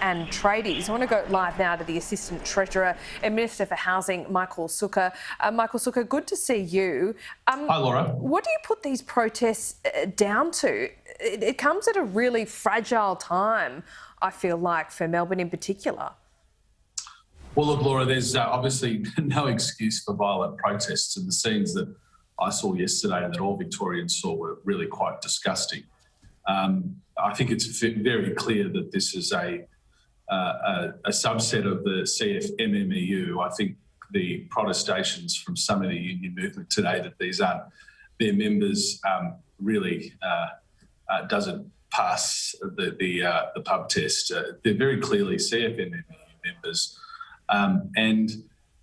and tradies. I want to go live now to the Assistant Treasurer and Minister for Housing, Michael Sukkar. Michael Sukkar, good to see you. Hi, Laura. What do you put these protests down to? It comes at a really fragile time, I feel like, for Melbourne in particular. Well, look, Laura, there's obviously no excuse for violent protests, and the scenes that I saw yesterday and that all Victorians saw were really quite disgusting. I think it's very clear that this is a subset of the CFMMEU. I think the protestations from some of the union movement today that these aren't their members really doesn't pass the pub test. They're very clearly CFMMEU members. And,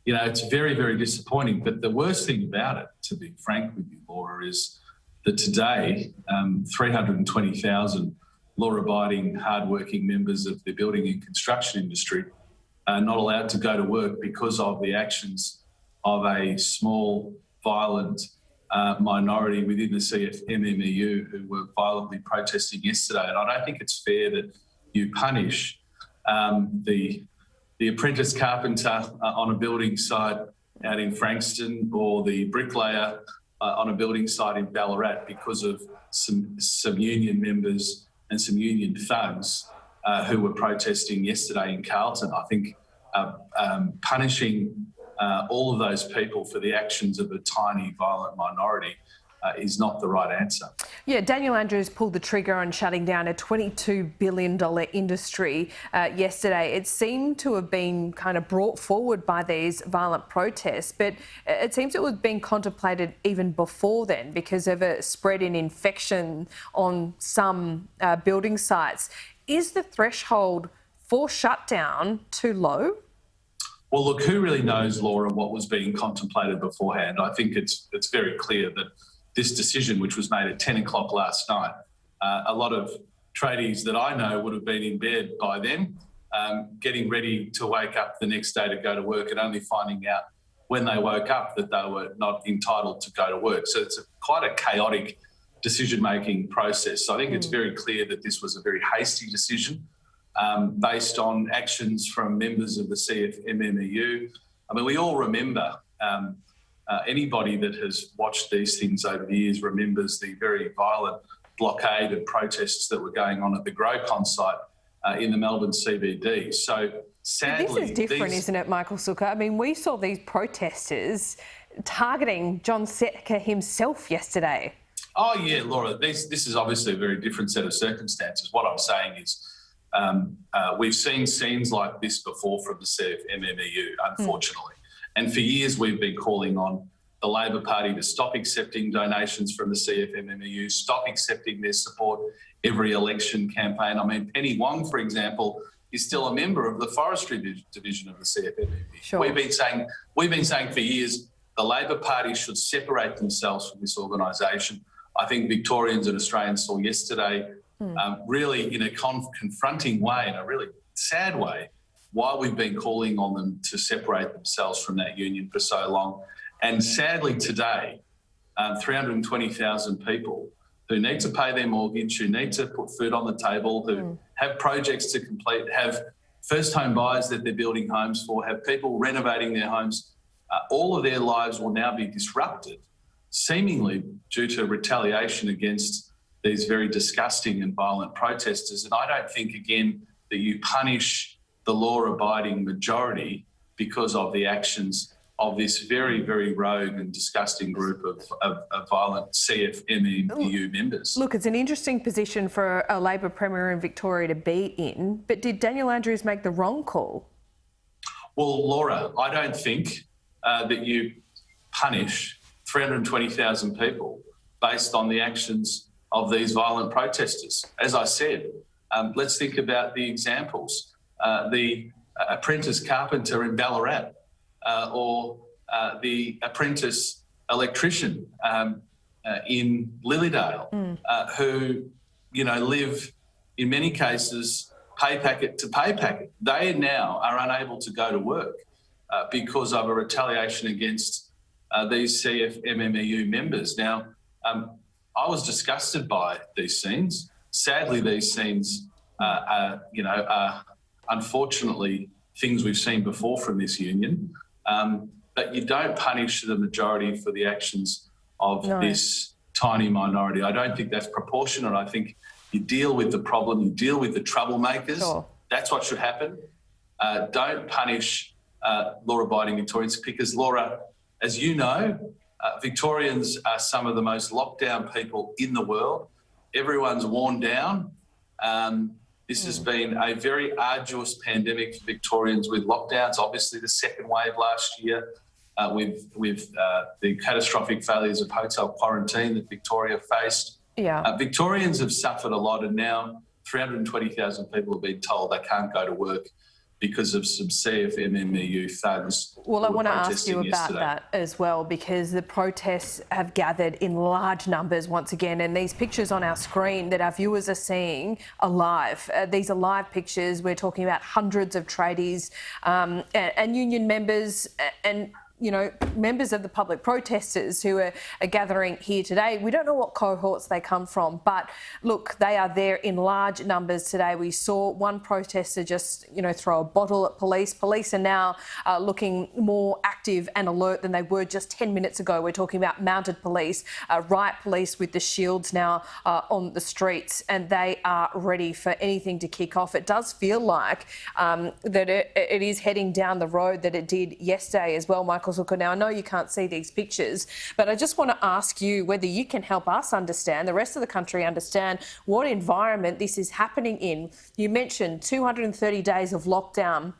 you know, it's very, very disappointing. But the worst thing about it, to be frank with you, Laura, is that today 320,000 law-abiding, hard-working members of the building and construction industry are not allowed to go to work because of the actions of a small, violent minority within the CFMMEU who were violently protesting yesterday. And I don't think it's fair that you punish the apprentice carpenter on a building site out in Frankston or the bricklayer on a building site in Ballarat because of some union members and some union thugs who were protesting yesterday in Carlton. I think punishing all of those people for the actions of a tiny violent minority is not the right answer. Yeah, Daniel Andrews pulled the trigger on shutting down a $22 billion industry yesterday. It seemed to have been kind of brought forward by these violent protests, but it seems it was being contemplated even before then because of a spread in infection on some building sites. Is the threshold for shutdown too low? Well, look, who really knows, Laura, what was being contemplated beforehand? I think it's very clear that this decision, which was made at 10 o'clock last night, a lot of tradies that I know would have been in bed by then, getting ready to wake up the next day to go to work and only finding out when they woke up that they were not entitled to go to work. So it's quite a chaotic decision-making process. So I think it's very clear that this was a very hasty decision based on actions from members of the CFMMEU. I mean, we all remember anybody that has watched these things over the years remembers the very violent blockade and protests that were going on at the Grocon site in the Melbourne CBD. So sadly... This is different, isn't it, Michael Sukkar? I mean, we saw these protesters targeting John Setka himself yesterday. Oh, yeah, Laura, this is obviously a very different set of circumstances. What I'm saying is we've seen scenes like this before from the CFMMEU, unfortunately. And for years, we've been calling on the Labor Party to stop accepting donations from the CFMMEU, stop accepting their support every election campaign. I mean, Penny Wong, for example, is still a member of the Forestry Division of the CFMMEU. Sure. We've been saying for years the Labor Party should separate themselves from this organisation. I think Victorians and Australians saw yesterday, really in a confronting way, in a really sad way, why we've been calling on them to separate themselves from that union for so long. And sadly today, 320,000 people who need to pay their mortgage, who need to put food on the table, who have projects to complete, have first home buyers that they're building homes for, have people renovating their homes, all of their lives will now be disrupted, seemingly due to retaliation against these very disgusting and violent protesters. And I don't think, again, that you punish the law-abiding majority because of the actions of this very, very rogue and disgusting group of violent CFMEU members. Look, it's an interesting position for a Labor Premier in Victoria to be in, but did Daniel Andrews make the wrong call? Well, Laura, I don't think that you punish 320,000 people based on the actions of these violent protesters. As I said, let's think about the examples. The apprentice carpenter in Ballarat or the apprentice electrician in Lilydale who, you know, live in many cases pay packet to pay packet. They now are unable to go to work because of a retaliation against these CFMMEU members. Now, I was disgusted by these scenes. Sadly, these scenes, are unfortunately, things we've seen before from this union. But you don't punish the majority for the actions of this tiny minority. I don't think that's proportionate. I think you deal with the problem, you deal with the troublemakers. Sure. That's what should happen. Don't punish law-abiding Victorians because, Laura, as you know, Victorians are some of the most locked-down people in the world. Everyone's worn down. This has been a very arduous pandemic for Victorians with lockdowns, obviously the second wave last year, with the catastrophic failures of hotel quarantine that Victoria faced. Yeah. Victorians have suffered a lot, and now 320,000 people have been told they can't go to work because of some CFMMEU thugs. Well, I want to ask you about that as well, because the protests have gathered in large numbers once again, and these pictures on our screen that our viewers are seeing are live. These are live pictures. We're talking about hundreds of tradies and union members and members of the public protesters who are gathering here today. We don't know what cohorts they come from, but look, they are there in large numbers today. We saw one protester just, throw a bottle at police. Police are now looking more active and alert than they were just 10 minutes ago. We're talking about mounted police, riot police with the shields now on the streets, and they are ready for anything to kick off. It does feel like that it is heading down the road that it did yesterday as well, Michael. Now, I know you can't see these pictures, but I just want to ask you whether you can help us understand, the rest of the country understand, what environment this is happening in. You mentioned 230 days of lockdown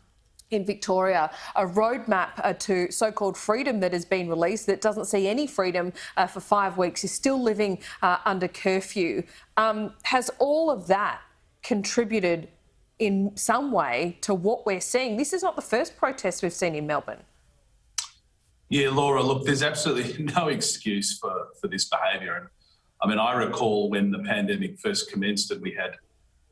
in Victoria, a roadmap to so-called freedom that has been released that doesn't see any freedom for 5 weeks, is still living under curfew. Has all of that contributed in some way to what we're seeing? This is not the first protest we've seen in Melbourne. Yeah, Laura, look, there's absolutely no excuse for this behaviour. And I mean, I recall when the pandemic first commenced and we had,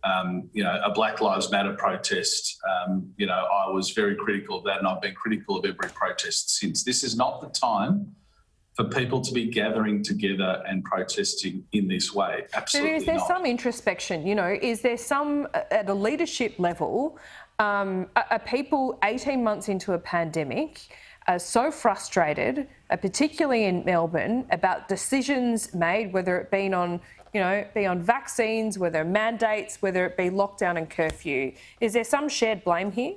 a Black Lives Matter protest, I was very critical of that, and I've been critical of every protest since. This is not the time for people to be gathering together and protesting in this way. Absolutely not. Is there some introspection, is there some, at a leadership level, are people 18 months into a pandemic are so frustrated, particularly in Melbourne, about decisions made, whether it be on vaccines, whether mandates, whether it be lockdown and curfew? Is there some shared blame here?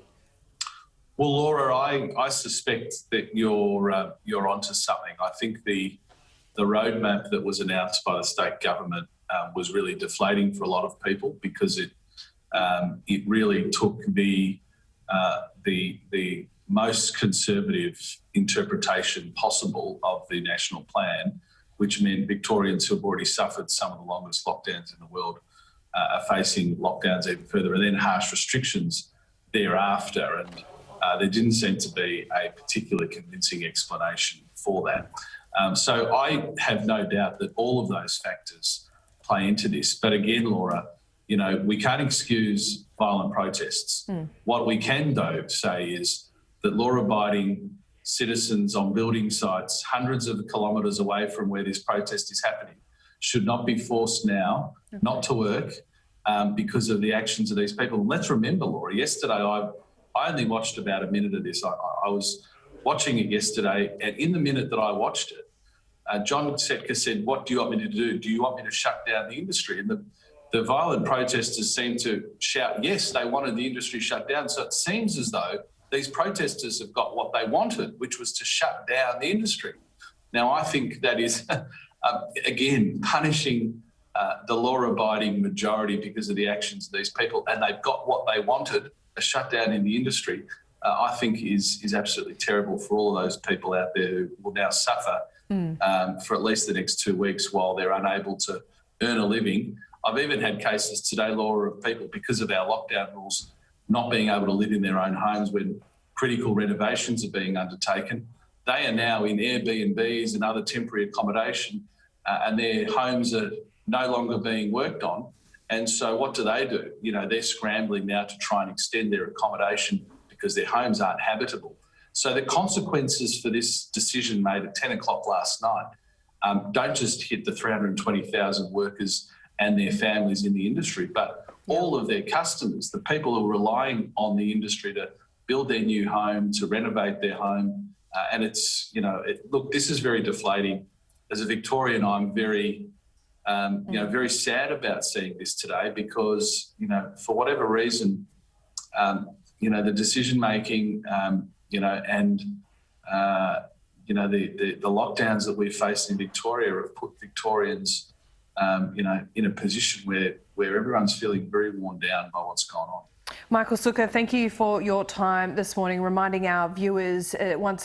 Well, Laura, I suspect that you're onto something. I think the roadmap that was announced by the state government was really deflating for a lot of people, because it really took the most conservative interpretation possible of the national plan, which meant Victorians who have already suffered some of the longest lockdowns in the world are facing lockdowns even further, and then harsh restrictions thereafter. And there didn't seem to be a particularly convincing explanation for that. So I have no doubt that all of those factors play into this. But again, Laura, we can't excuse violent protests. What we can, though, say is that law-abiding citizens on building sites hundreds of kilometres away from where this protest is happening should not be forced now not to work because of the actions of these people. And let's remember, Laura, yesterday I only watched about a minute of this. I was watching it yesterday, and in the minute that I watched it, John Setka said, "What do you want me to do? Do you want me to shut down the industry?" And the violent protesters seemed to shout, yes, they wanted the industry shut down. So it seems as though these protesters have got what they wanted, which was to shut down the industry. Now, I think that is, again, punishing the law-abiding majority because of the actions of these people, and they've got what they wanted, a shutdown in the industry, I think is absolutely terrible for all of those people out there who will now suffer for at least the next 2 weeks while they're unable to earn a living. I've even had cases today, Laura, of people, because of our lockdown rules, not being able to live in their own homes when critical renovations are being undertaken. They are now in Airbnbs and other temporary accommodation, and their homes are no longer being worked on. And so what do? They're scrambling now to try and extend their accommodation because their homes aren't habitable. So the consequences for this decision made at 10 o'clock last night don't just hit the 320,000 workers and their families in the industry, but all of their customers, the people who are relying on the industry to build their new home, to renovate their home. And it's, look, this is very deflating. As a Victorian, I'm very, very sad about seeing this today because, for whatever reason, the decision making, and the lockdowns that we've faced in Victoria have put Victorians, in a position where everyone's feeling very worn down by what's gone on. Michael Sukkar, thank you for your time this morning, reminding our viewers once